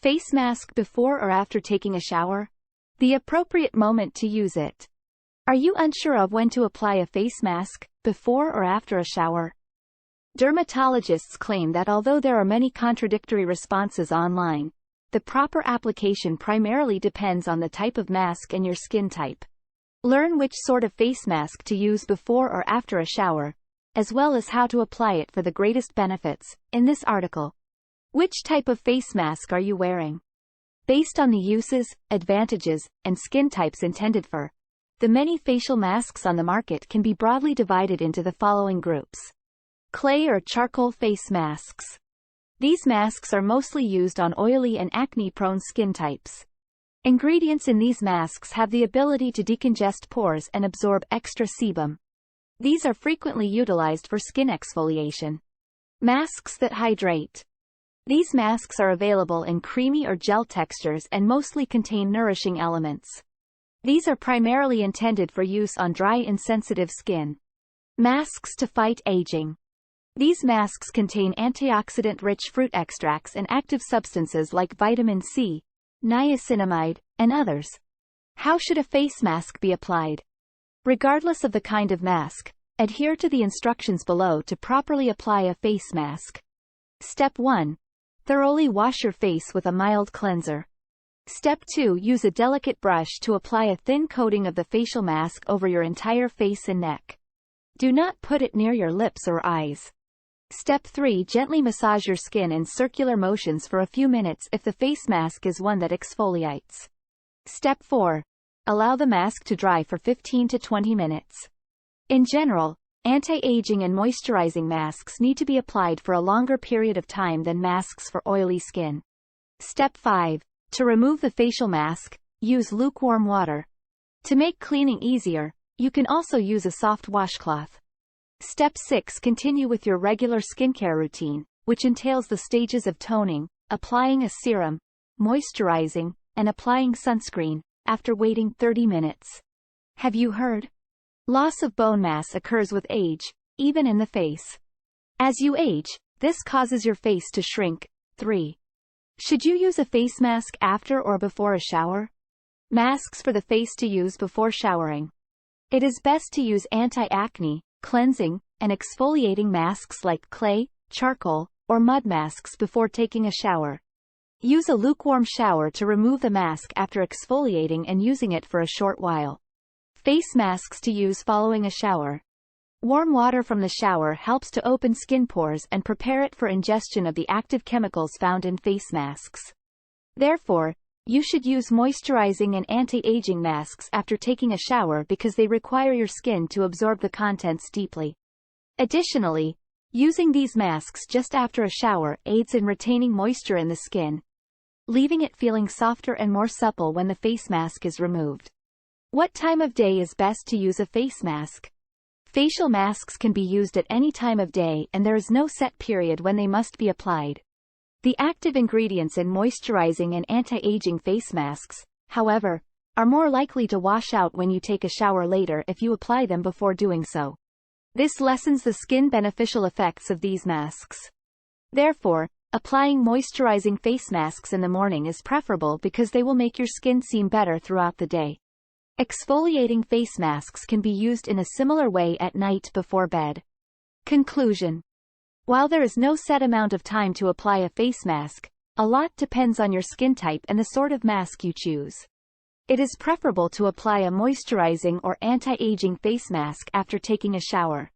Face mask before or after taking a shower? The appropriate moment to use it. Are you unsure of when to apply a face mask, before or after a shower? Dermatologists claim that although there are many contradictory responses online, the proper application primarily depends on the type of mask and your skin type. Learn which sort of face mask to use before or after a shower, as well as how to apply it for the greatest benefits, in this article. Which type of face mask are you wearing? Based on the uses, advantages, and skin types intended for, the many facial masks on the market can be broadly divided into the following groups. Clay or charcoal face masks. These masks are mostly used on oily and acne-prone skin types. Ingredients in these masks have the ability to decongest pores and absorb extra sebum. These are frequently utilized for skin exfoliation. Masks that hydrate. These masks are available in creamy or gel textures and mostly contain nourishing elements. These are primarily intended for use on dry, insensitive skin. Masks to fight aging. These masks contain antioxidant-rich fruit extracts and active substances like vitamin C, niacinamide, and others. How should a face mask be applied? Regardless of the kind of mask, adhere to the instructions below to properly apply a face mask. Step 1. Thoroughly wash your face with a mild cleanser. Step 2. Use a delicate brush to apply a thin coating of the facial mask over your entire face and neck. Do not put it near your lips or eyes. Step 3. Gently massage your skin in circular motions for a few minutes if the face mask is one that exfoliates. Step 4. Allow the mask to dry for 15 to 20 minutes. In general, anti-aging and moisturizing masks need to be applied for a longer period of time than masks for oily skin. Step 5. To remove the facial mask, use lukewarm water. To make cleaning easier, you can also use a soft washcloth. Step 6. Continue with your regular skincare routine, which entails the stages of toning, applying a serum, moisturizing, and applying sunscreen, after waiting 30 minutes. Have you heard? Loss of bone mass occurs with age, even in the face. As you age, this causes your face to shrink. 3. Should you use a face mask after or before a shower? Masks for the face to use before showering. It is best to use anti-acne, cleansing, and exfoliating masks like clay, charcoal, or mud masks before taking a shower. Use a lukewarm shower to remove the mask after exfoliating and using it for a short while. Face masks to use following a shower. Warm water from the shower helps to open skin pores and prepare it for ingestion of the active chemicals found in face masks. Therefore, you should use moisturizing and anti-aging masks after taking a shower because they require your skin to absorb the contents deeply. Additionally, using these masks just after a shower aids in retaining moisture in the skin, leaving it feeling softer and more supple when the face mask is removed. What time of day is best to use a face mask? Facial masks can be used at any time of day and there is no set period when they must be applied. The active ingredients in moisturizing and anti-aging face masks, however, are more likely to wash out when you take a shower later if you apply them before doing so. This lessens the skin beneficial effects of these masks. Therefore, applying moisturizing face masks in the morning is preferable because they will make your skin seem better throughout the day. Exfoliating face masks can be used in a similar way at night before bed. Conclusion. While there is no set amount of time to apply a face mask, a lot depends on your skin type and the sort of mask you choose. It is preferable to apply a moisturizing or anti-aging face mask after taking a shower.